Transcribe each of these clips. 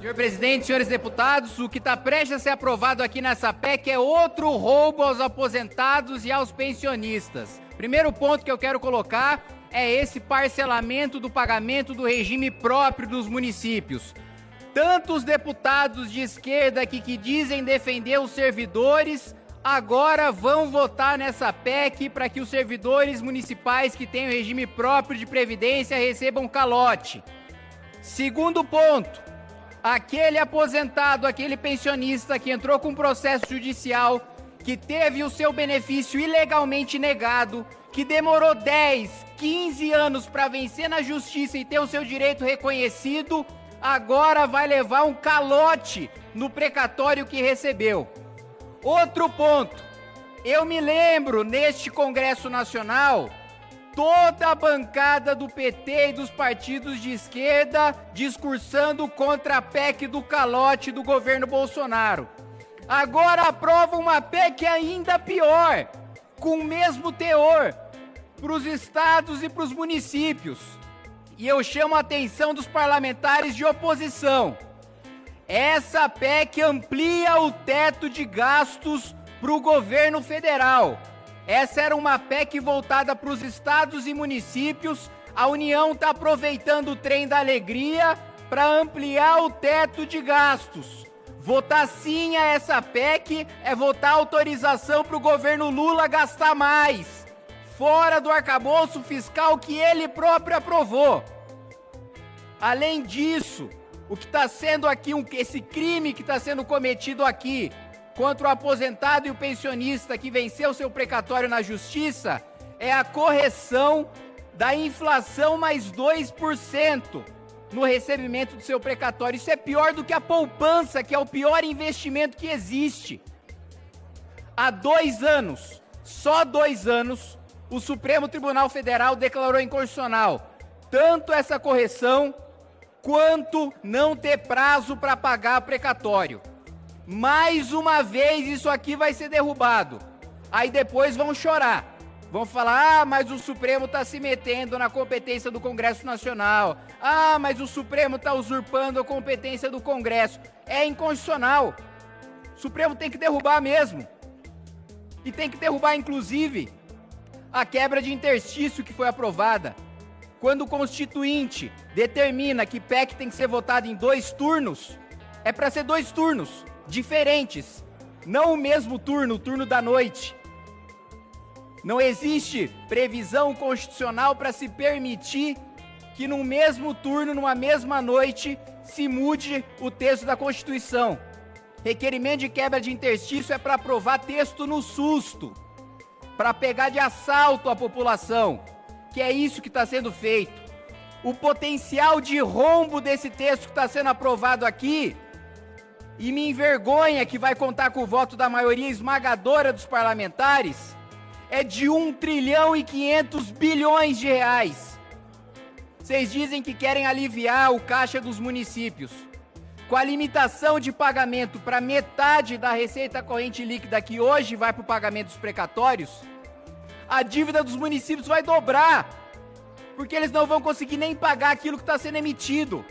Senhor presidente, senhores deputados, o que está prestes a ser aprovado aqui nessa PEC é outro roubo aos aposentados e aos pensionistas. Primeiro ponto que eu quero colocar é esse parcelamento do pagamento do regime próprio dos municípios. Tantos deputados de esquerda aqui que dizem defender os servidores, agora vão votar nessa PEC para que os servidores municipais que têm o regime próprio de previdência recebam calote. Segundo ponto, aquele aposentado, aquele pensionista que entrou com processo judicial, que teve o seu benefício ilegalmente negado, que demorou 10, 15 anos para vencer na justiça e ter o seu direito reconhecido, agora vai levar um calote no precatório que recebeu. Outro ponto, eu me lembro neste Congresso Nacional, toda a bancada do PT e dos partidos de esquerda discursando contra a PEC do calote do governo Bolsonaro. Agora aprova uma PEC ainda pior, com o mesmo teor, para os estados e para os municípios. E eu chamo a atenção dos parlamentares de oposição. Essa PEC amplia o teto de gastos para o governo federal. Essa era uma PEC voltada para os estados e municípios. A União está aproveitando o trem da alegria para ampliar o teto de gastos. Votar sim a essa PEC é votar autorização para o governo Lula gastar mais, fora do arcabouço fiscal que ele próprio aprovou. Além disso, o que está sendo aqui, esse crime que está sendo cometido aqui, contra o aposentado e o pensionista que venceu seu precatório na justiça, é a correção da inflação mais 2% no recebimento do seu precatório. Isso é pior do que a poupança, que é o pior investimento que existe. Há 2 anos, só 2 anos, o Supremo Tribunal Federal declarou inconstitucional tanto essa correção quanto não ter prazo para pagar precatório. Mais uma vez isso aqui vai ser derrubado. Aí depois vão chorar. Vão falar, mas o Supremo está se metendo na competência do Congresso Nacional. Mas o Supremo está usurpando a competência do Congresso. É inconstitucional. O Supremo tem que derrubar mesmo. E tem que derrubar, inclusive, a quebra de interstício que foi aprovada. Quando o Constituinte determina que PEC tem que ser votada em 2 turnos, é para ser 2 turnos diferentes, não o mesmo turno, o turno da noite. Não existe previsão constitucional para se permitir que no mesmo turno, numa mesma noite, se mude o texto da Constituição. Requerimento de quebra de interstício é para aprovar texto no susto, para pegar de assalto a população, que é isso que está sendo feito. O potencial de rombo desse texto que está sendo aprovado aqui, e me envergonha que vai contar com o voto da maioria esmagadora dos parlamentares, é de 1 trilhão e 500 bilhões de reais. Vocês dizem que querem aliviar o caixa dos municípios. Com a limitação de pagamento para metade da receita corrente líquida que hoje vai para o pagamento dos precatórios, a dívida dos municípios vai dobrar, porque eles não vão conseguir nem pagar aquilo que está sendo emitido.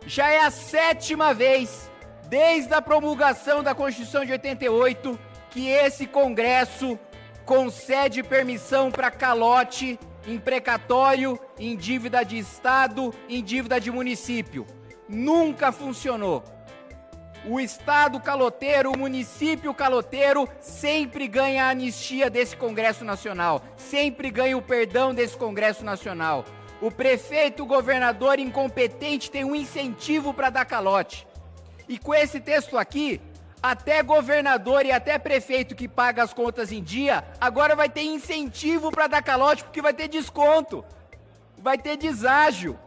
Já é a 7ª vez, desde a promulgação da Constituição de 88, que esse Congresso concede permissão para calote em precatório, em dívida de Estado, em dívida de município. Nunca funcionou. O Estado caloteiro, o município caloteiro sempre ganha a anistia desse Congresso Nacional, sempre ganha o perdão desse Congresso Nacional. O prefeito, o governador incompetente tem um incentivo para dar calote. E com esse texto aqui, até governador e até prefeito que paga as contas em dia, agora vai ter incentivo para dar calote, porque vai ter desconto, vai ter deságio.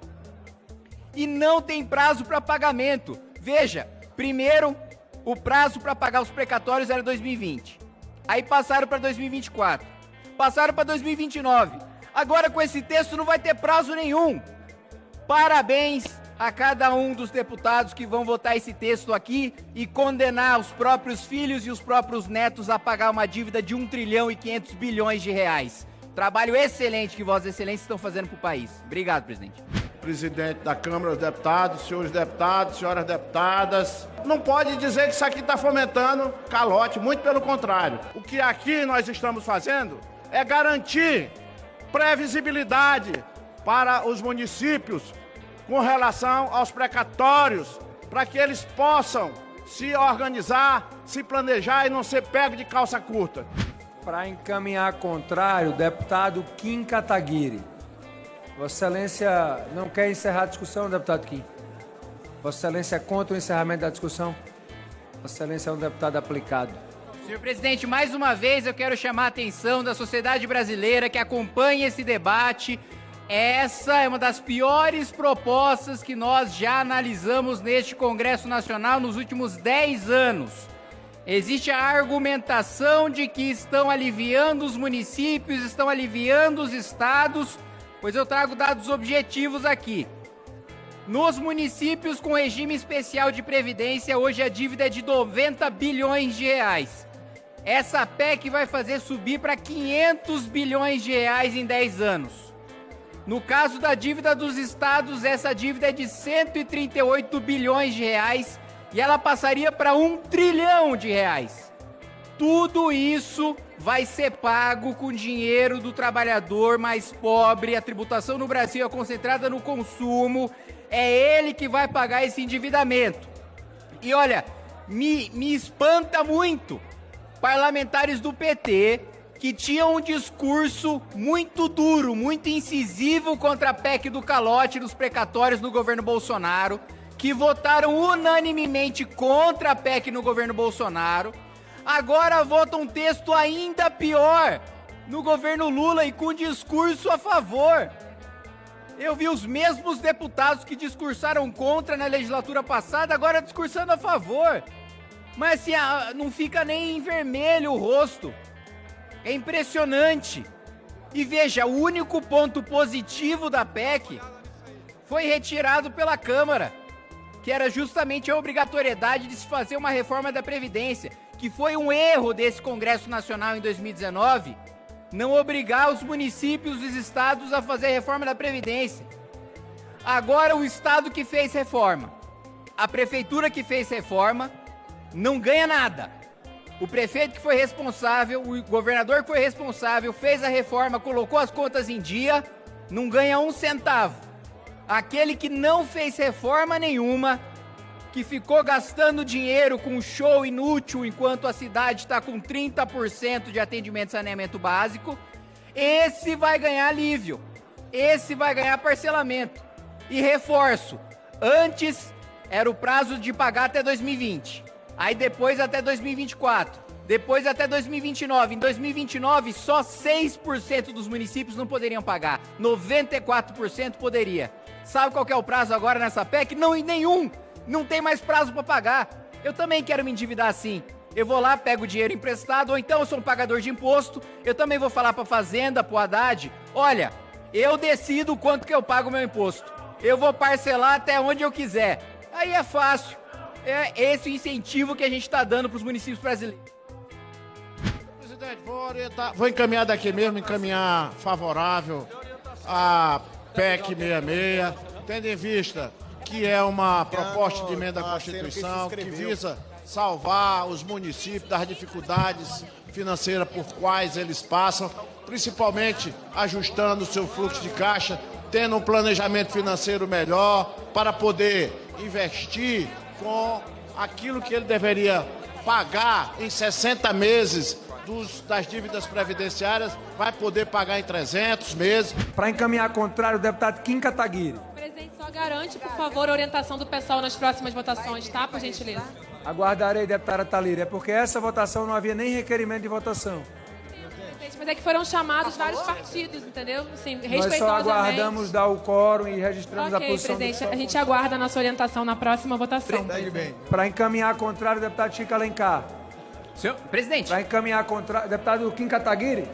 E não tem prazo para pagamento. Veja, primeiro, o prazo para pagar os precatórios era 2020. Aí passaram para 2024. Passaram para 2029. Agora com esse texto não vai ter prazo nenhum. Parabéns a cada um dos deputados que vão votar esse texto aqui e condenar os próprios filhos e os próprios netos a pagar uma dívida de 1 trilhão e 500 bilhões de reais. Trabalho excelente que Vossas Excelências estão fazendo para o país. Obrigado, presidente. presidente da Câmara dos Deputados, senhores deputados, senhoras deputadas. Não pode dizer que isso aqui está fomentando calote, muito pelo contrário. O que aqui nós estamos fazendo é garantir previsibilidade para os municípios com relação aos precatórios, para que eles possam se organizar, se planejar e não ser pego de calça curta. Para encaminhar contrário, o deputado Kim Kataguiri. Vossa Excelência não quer encerrar a discussão, deputado Kim? Vossa Excelência é contra o encerramento da discussão? Vossa Excelência é um deputado aplicado. Senhor presidente, mais uma vez eu quero chamar a atenção da sociedade brasileira que acompanha esse debate. Essa é uma das piores propostas que nós já analisamos neste Congresso Nacional nos últimos 10 anos. Existe a argumentação de que estão aliviando os municípios, estão aliviando os estados, pois eu trago dados objetivos aqui. Nos municípios com regime especial de previdência, hoje a dívida é de 90 bilhões de reais. Essa PEC vai fazer subir para 500 bilhões de reais em 10 anos. No caso da dívida dos estados, essa dívida é de 138 bilhões de reais e ela passaria para 1 trilhão de reais. Tudo isso vai ser pago com dinheiro do trabalhador mais pobre. A tributação no Brasil é concentrada no consumo. É ele que vai pagar esse endividamento. E olha, me espanta muito parlamentares do PT que tinham um discurso muito duro, muito incisivo contra a PEC do calote dos precatórios no governo Bolsonaro, que votaram unanimemente contra a PEC no governo Bolsonaro, agora votam um texto ainda pior no governo Lula e com discurso a favor. Eu vi os mesmos deputados que discursaram contra na legislatura passada, agora discursando a favor. Mas assim, não fica nem em vermelho o rosto. É impressionante. E veja, o único ponto positivo da PEC foi retirado pela Câmara, que era justamente a obrigatoriedade de se fazer uma reforma da Previdência, que foi um erro desse Congresso Nacional em 2019, não obrigar os municípios e os estados a fazer a reforma da Previdência. Agora o estado que fez reforma, a prefeitura que fez reforma, não ganha nada. O prefeito que foi responsável, o governador que foi responsável, fez a reforma, colocou as contas em dia, não ganha um centavo. Aquele que não fez reforma nenhuma, que ficou gastando dinheiro com show inútil enquanto a cidade está com 30% de atendimento e saneamento básico, esse vai ganhar alívio, esse vai ganhar parcelamento. E reforço, antes era o prazo de pagar até 2020. Aí depois até 2024, depois até 2029. Em 2029, só 6% dos municípios não poderiam pagar, 94% poderia. Sabe qual que é o prazo agora nessa PEC? Não, nenhum, não tem mais prazo para pagar. Eu também quero me endividar assim. Eu vou lá, pego o dinheiro emprestado, ou então eu sou um pagador de imposto, eu também vou falar para a Fazenda, para o Haddad, olha, eu decido quanto que eu pago o meu imposto. Eu vou parcelar até onde eu quiser. Aí é fácil. É esse o incentivo que a gente está dando para os municípios brasileiros. Presidente, vou encaminhar daqui mesmo, encaminhar favorável a PEC 66, tendo em vista que é uma proposta de emenda à Constituição que visa salvar os municípios das dificuldades financeiras por quais eles passam, principalmente ajustando o seu fluxo de caixa, tendo um planejamento financeiro melhor para poder investir com aquilo que ele deveria pagar em 60 meses das dívidas previdenciárias, vai poder pagar em 300 meses. Para encaminhar contrário, o deputado Kim Kataguiri. Presidente, só garante, por favor, a orientação do pessoal nas próximas votações, tá? Por gentileza. Aguardarei, deputada Thalíria, porque essa votação não havia nem requerimento de votação. Mas é que foram chamados vários partidos, entendeu? Assim, respeitosamente. Nós só aguardamos dar o quórum e registramos a posição presidente, do a gente aguarda a nossa orientação na próxima votação. Para encaminhar contrário, o deputado Chico Alencar. Senhor presidente. Para encaminhar contrário, deputado Kim Kataguiri.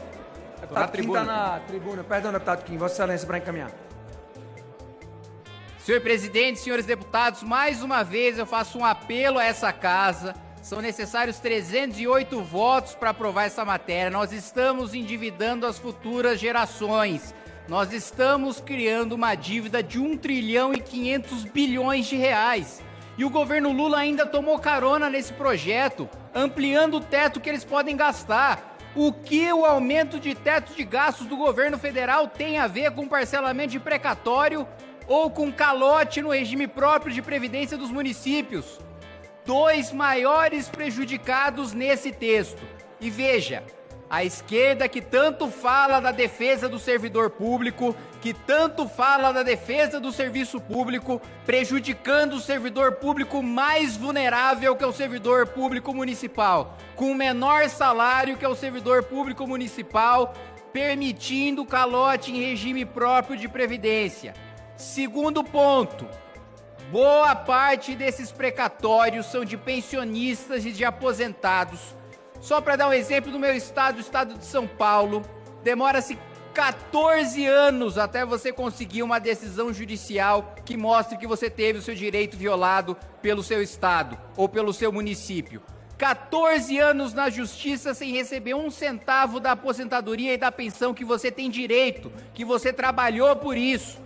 Deputado Kim está na tribuna. Perdão, deputado Kim, Vossa Excelência, para encaminhar. Senhor presidente, senhores deputados, mais uma vez eu faço um apelo a essa casa. São necessários 308 votos para aprovar essa matéria. Nós estamos endividando as futuras gerações. Nós estamos criando uma dívida de 1 trilhão e 500 bilhões de reais. E o governo Lula ainda tomou carona nesse projeto, ampliando o teto que eles podem gastar. O que o aumento de teto de gastos do governo federal tem a ver com parcelamento de precatório ou com calote no regime próprio de previdência dos municípios? Dois maiores prejudicados nesse texto. E veja, a esquerda que tanto fala da defesa do servidor público, que tanto fala da defesa do serviço público, prejudicando o servidor público mais vulnerável, que é o servidor público municipal, com o menor salário, que é o servidor público municipal, permitindo calote em regime próprio de previdência. Segundo ponto, boa parte desses precatórios são de pensionistas e de aposentados. Só para dar um exemplo do meu estado, o estado de São Paulo, demora-se 14 anos até você conseguir uma decisão judicial que mostre que você teve o seu direito violado pelo seu estado ou pelo seu município. 14 anos na justiça sem receber um centavo da aposentadoria e da pensão que você tem direito, que você trabalhou por isso.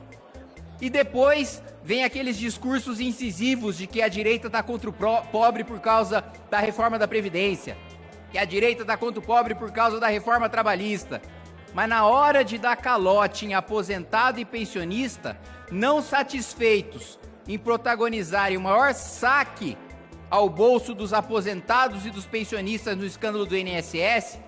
E depois vem aqueles discursos incisivos de que a direita está contra o pobre por causa da reforma da Previdência, que a direita está contra o pobre por causa da reforma trabalhista. Mas na hora de dar calote em aposentado e pensionista, não satisfeitos em protagonizarem o maior saque ao bolso dos aposentados e dos pensionistas no escândalo do INSS,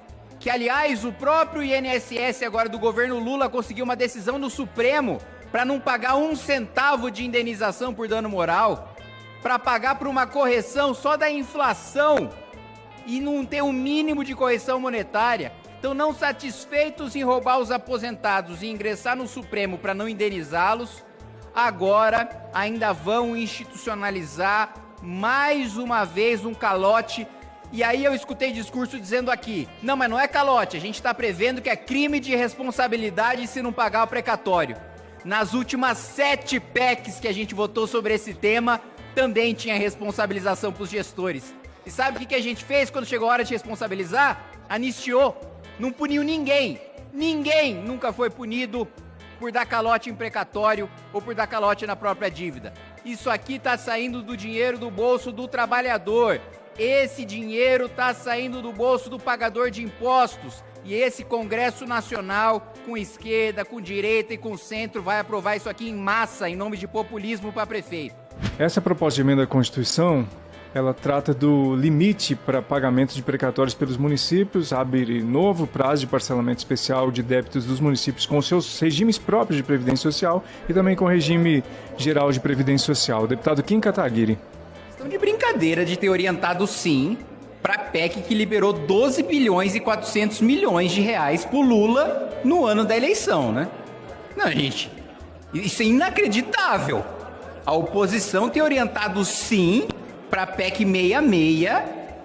que aliás o próprio INSS agora do governo Lula conseguiu uma decisão no Supremo para não pagar um centavo de indenização por dano moral, para pagar por uma correção só da inflação e não ter um mínimo de correção monetária. Então, não satisfeitos em roubar os aposentados e ingressar no Supremo para não indenizá-los, agora ainda vão institucionalizar mais uma vez um calote. E aí eu escutei discurso dizendo aqui, não, mas não é calote, a gente está prevendo que é crime de responsabilidade se não pagar o precatório. Nas últimas 7 PECs que a gente votou sobre esse tema, também tinha responsabilização para os gestores. E sabe o que a gente fez quando chegou a hora de responsabilizar? Anistiou. Não puniu ninguém. Ninguém nunca foi punido por dar calote em precatório ou por dar calote na própria dívida. Isso aqui está saindo do dinheiro do bolso do trabalhador. Esse dinheiro está saindo do bolso do pagador de impostos. E esse Congresso Nacional, com esquerda, com direita e com centro, vai aprovar isso aqui em massa, em nome de populismo para prefeito. Essa proposta de emenda à Constituição, ela trata do limite para pagamento de precatórios pelos municípios, abre novo prazo de parcelamento especial de débitos dos municípios com seus regimes próprios de previdência social e também com o regime geral de previdência social. O deputado Kim Kataguiri. Estão de brincadeira de ter orientado sim para a PEC que liberou 12 bilhões e 400 milhões de reais pro Lula no ano da eleição, né? Não, gente, isso é inacreditável. A oposição ter orientado sim para a PEC 66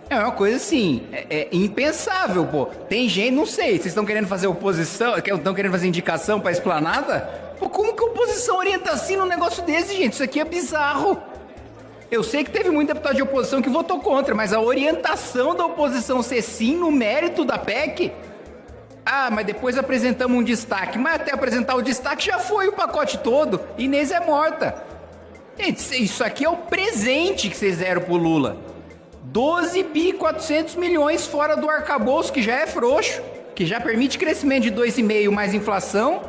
é uma coisa assim, é impensável, pô. Tem gente, não sei, vocês estão querendo fazer oposição, estão querendo fazer indicação para esplanada? Pô, como que a oposição orienta assim num negócio desse, gente? Isso aqui é bizarro. Eu sei que teve muito deputado de oposição que votou contra, mas a orientação da oposição ser sim no mérito da PEC... Ah, mas depois apresentamos um destaque. Mas até apresentar o destaque já foi o pacote todo. Inês é morta. Gente, isso aqui é o presente que vocês deram pro Lula. 12 bi 400 milhões fora do arcabouço, que já é frouxo, que já permite crescimento de 2,5 mais inflação.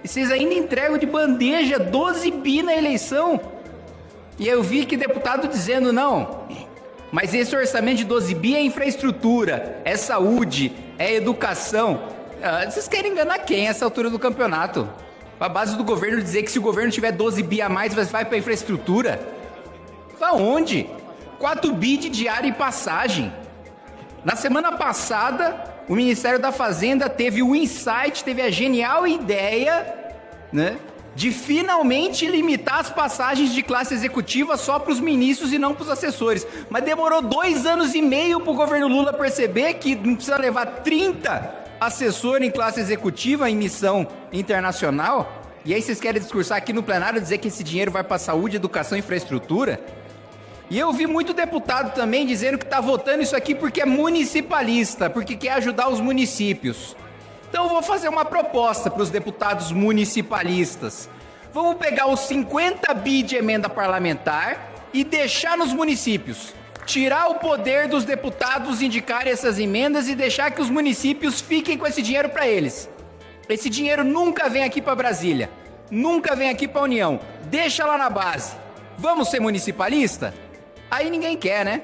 E vocês ainda entregam de bandeja 12 bi na eleição. E eu vi que deputado dizendo, não, mas esse orçamento de 12 bi é infraestrutura, é saúde, é educação. Vocês querem enganar quem a essa altura do campeonato? A base do governo dizer que se o governo tiver 12 bi a mais, vai para infraestrutura? Vai onde? 4 bi de diária e passagem. Na semana passada, o Ministério da Fazenda teve o insight, teve a genial ideia, né, de finalmente limitar as passagens de classe executiva só para os ministros e não para os assessores. Mas demorou 2 anos e meio para o governo Lula perceber que não precisa levar 30 assessores em classe executiva em missão internacional. E aí vocês querem discursar aqui no plenário, dizer que esse dinheiro vai para saúde, educação e infraestrutura? E eu vi muito deputado também dizendo que está votando isso aqui porque é municipalista, porque quer ajudar os municípios. Então eu vou fazer uma proposta para os deputados municipalistas. Vamos pegar os 50 bi de emenda parlamentar e deixar nos municípios. Tirar o poder dos deputados indicarem essas emendas e deixar que os municípios fiquem com esse dinheiro para eles. Esse dinheiro nunca vem aqui para Brasília, nunca vem aqui para a União. Deixa lá na base. Vamos ser municipalista? Aí ninguém quer, né?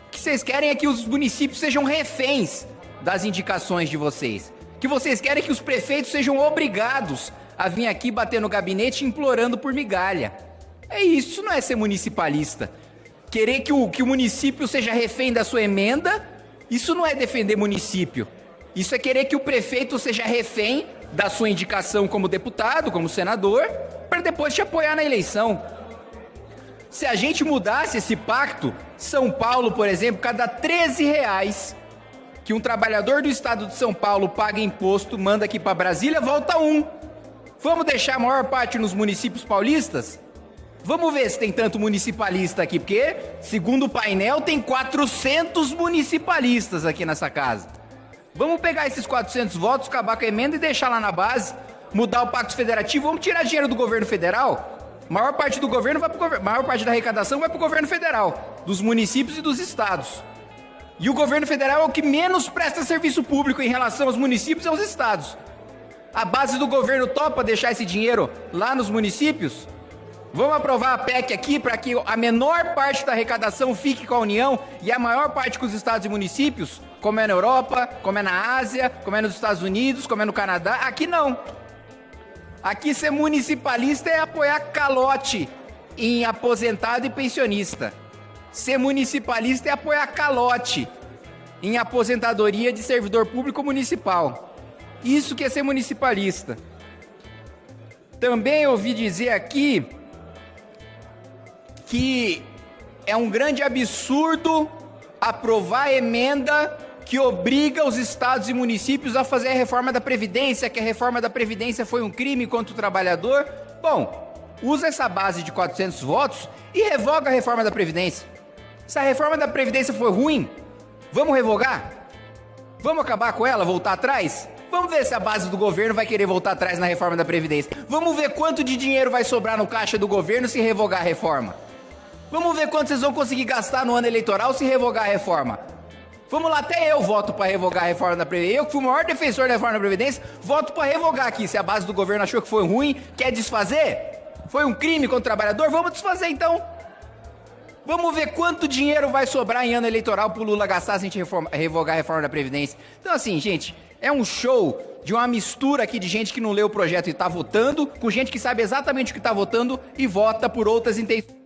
O que vocês querem é que os municípios sejam reféns das indicações de vocês. O que vocês querem é que os prefeitos sejam obrigados a vir aqui bater no gabinete implorando por migalha. É isso, não é ser municipalista. Querer que o município seja refém da sua emenda, isso não é defender município. Isso é querer que o prefeito seja refém da sua indicação como deputado, como senador, para depois te apoiar na eleição. Se a gente mudasse esse pacto, São Paulo, por exemplo, cada R$13 que um trabalhador do estado de São Paulo paga imposto, manda aqui para Brasília, volta um. Vamos deixar a maior parte nos municípios paulistas? Vamos ver se tem tanto municipalista aqui, porque, segundo o painel, tem 400 municipalistas aqui nessa casa. Vamos pegar esses 400 votos, acabar com a emenda e deixar lá na base, mudar o pacto federativo, vamos tirar dinheiro do governo federal? A maior parte do governo vai pro maior parte da arrecadação vai para o governo federal, dos municípios e dos estados. E o governo federal é o que menos presta serviço público em relação aos municípios e aos estados. A base do governo topa deixar esse dinheiro lá nos municípios? Vamos aprovar a PEC aqui para que a menor parte da arrecadação fique com a União e a maior parte com os estados e municípios, como é na Europa, como é na Ásia, como é nos Estados Unidos, como é no Canadá. Aqui não. Aqui ser municipalista é apoiar calote em aposentado e pensionista. Ser municipalista é apoiar calote em aposentadoria de servidor público municipal. Isso que é ser municipalista. Também ouvi dizer aqui que é um grande absurdo aprovar emenda que obriga os estados e municípios a fazer a reforma da Previdência, que a reforma da Previdência foi um crime contra o trabalhador. Bom, usa essa base de 400 votos e revoga a reforma da Previdência. Se a reforma da Previdência for ruim, vamos revogar? Vamos acabar com ela, voltar atrás? Vamos ver se a base do governo vai querer voltar atrás na reforma da Previdência. Vamos ver quanto de dinheiro vai sobrar no caixa do governo se revogar a reforma. Vamos ver quanto vocês vão conseguir gastar no ano eleitoral se revogar a reforma. Vamos lá, até eu voto para revogar a reforma da Previdência. Eu que fui o maior defensor da reforma da Previdência, voto para revogar aqui. Se a base do governo achou que foi ruim, quer desfazer? Foi um crime contra o trabalhador? Vamos desfazer então. Vamos ver quanto dinheiro vai sobrar em ano eleitoral pro Lula gastar se a gente revogar a reforma da Previdência. Então assim, gente, é um show de uma mistura aqui de gente que não lê o projeto e tá votando, com gente que sabe exatamente o que tá votando e vota por outras intenções.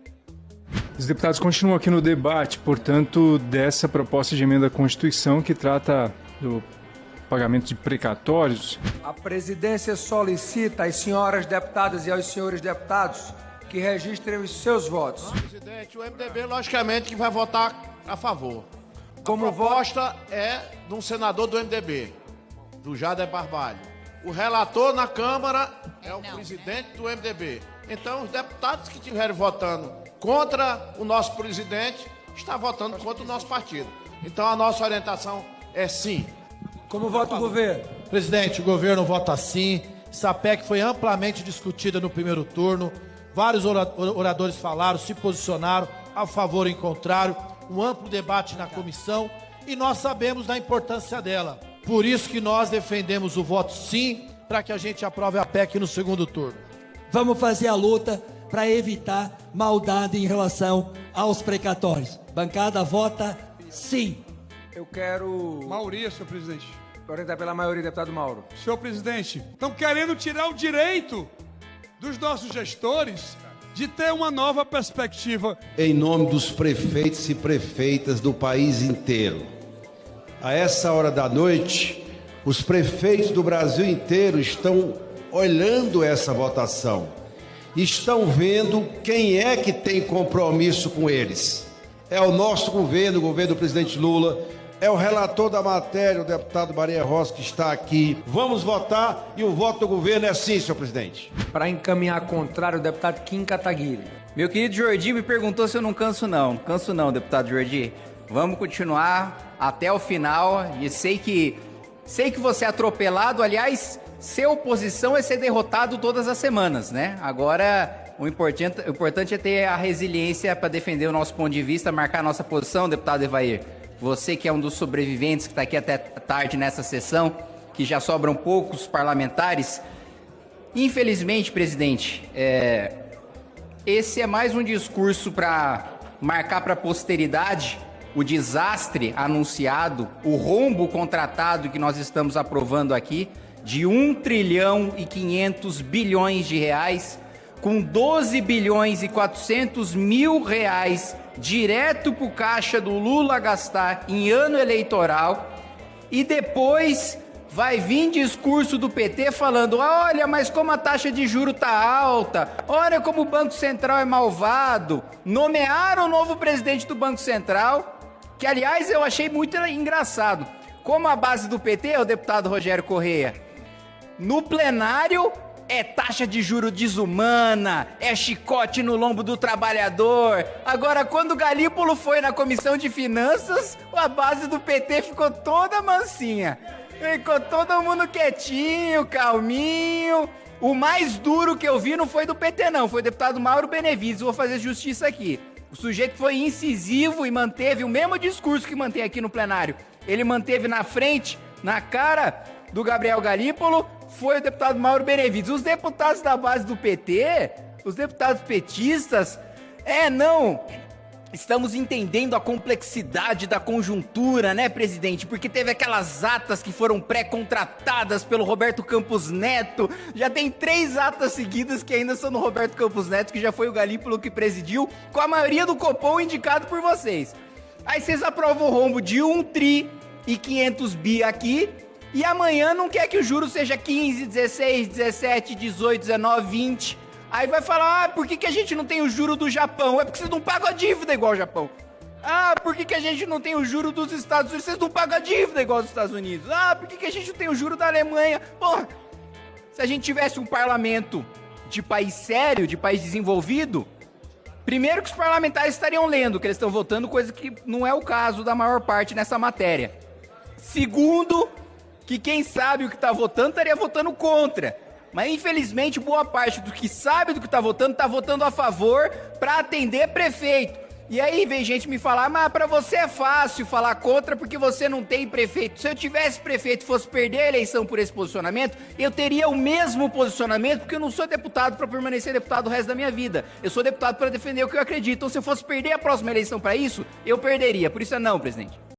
Os deputados continuam aqui no debate, portanto, dessa proposta de emenda à Constituição que trata do pagamento de precatórios. A presidência solicita às senhoras deputadas e aos senhores deputados que registrem os seus votos. Presidente, o MDB, logicamente, que vai votar a favor. Como a proposta é de um senador do MDB, do Jader Barbalho. O relator na Câmara é o presidente do MDB. Então, os deputados que estiverem votando contra o nosso presidente, está votando contra o nosso partido. Então, a nossa orientação é sim. Como vota o governo? Presidente, o governo vota sim. Essa PEC foi amplamente discutida no primeiro turno. Vários oradores falaram, se posicionaram a favor ou em contrário. Um amplo debate na comissão e nós sabemos da importância dela. Por isso que nós defendemos o voto sim, para que a gente aprove a PEC no segundo turno. Vamos fazer a luta para evitar maldade em relação aos precatórios. Bancada vota sim. Eu quero Maioria, senhor presidente. orientar pela maioria, deputado Mauro. Senhor presidente, estão querendo tirar o direito dos nossos gestores de ter uma nova perspectiva. Em nome dos prefeitos e prefeitas do país inteiro, a essa hora da noite, os prefeitos do Brasil inteiro estão olhando essa votação, estão vendo quem é que tem compromisso com eles. É o nosso governo, o governo do presidente Lula, é o relator da matéria, o deputado Maria Rossi, que está aqui. Vamos votar e o voto do governo é sim, senhor presidente. Para encaminhar contrário, o deputado Kim Kataguiri. Meu querido Jordi me perguntou se eu não canso não. Canso não, deputado Jordi. Vamos continuar até o final. E sei que Sei que você é atropelado, aliás, ser oposição é ser derrotado todas as semanas, né? Agora, o importante é ter a resiliência para defender o nosso ponto de vista, marcar a nossa posição, deputado Evair. Você que é um dos sobreviventes que está aqui até tarde nessa sessão, que já sobram poucos parlamentares. Infelizmente, presidente, esse é mais um discurso para marcar para a posteridade o desastre anunciado, o rombo contratado que nós estamos aprovando aqui, de 1 trilhão e 500 bilhões de reais, com 12 bilhões e 400 mil reais direto para o caixa do Lula gastar em ano eleitoral, e depois vai vir discurso do PT falando, olha, mas como a taxa de juros tá alta, olha como o Banco Central é malvado, nomearam o novo presidente do Banco Central, que aliás eu achei muito engraçado, como a base do PT, o deputado Rogério Correia, no plenário é taxa de juro desumana, é chicote no lombo do trabalhador. Agora, quando o Galípolo foi na Comissão de Finanças, a base do PT ficou toda mansinha. Ficou todo mundo quietinho, calminho. O mais duro que eu vi não foi do PT não, foi o deputado Mauro Benevides, vou fazer justiça aqui. O sujeito foi incisivo e manteve o mesmo discurso que mantém aqui no plenário. Ele manteve na frente, na cara do Gabriel Galípolo, foi o deputado Mauro Benevides. Os deputados da base do PT, os deputados petistas, não estamos entendendo a complexidade da conjuntura, né, presidente? Porque teve aquelas atas que foram pré-contratadas pelo Roberto Campos Neto, já tem 3 atas seguidas que ainda são do Roberto Campos Neto, que já foi o Galípolo que presidiu, com a maioria do Copom indicado por vocês. Aí vocês aprovam o rombo de 1 tri e 500 bi aqui, e amanhã não quer que o juro seja 15, 16, 17, 18, 19, 20. Aí vai falar, por que a gente não tem o juro do Japão? É porque vocês não pagam a dívida igual o Japão. Por que a gente não tem o juro dos Estados Unidos? Vocês não pagam a dívida igual os Estados Unidos. Por que a gente não tem o juro da Alemanha? Porra, se a gente tivesse um parlamento de país sério, de país desenvolvido, primeiro que os parlamentares estariam lendo o que eles estão votando, coisa que não é o caso da maior parte nessa matéria. Segundo, que quem sabe o que está votando estaria votando contra. Mas infelizmente boa parte do que sabe do que está votando a favor para atender prefeito. E aí vem gente me falar, mas para você é fácil falar contra porque você não tem prefeito. Se eu tivesse prefeito e fosse perder a eleição por esse posicionamento, eu teria o mesmo posicionamento, porque eu não sou deputado para permanecer deputado o resto da minha vida. Eu sou deputado para defender o que eu acredito. Então se eu fosse perder a próxima eleição para isso, eu perderia. Por isso é não, presidente.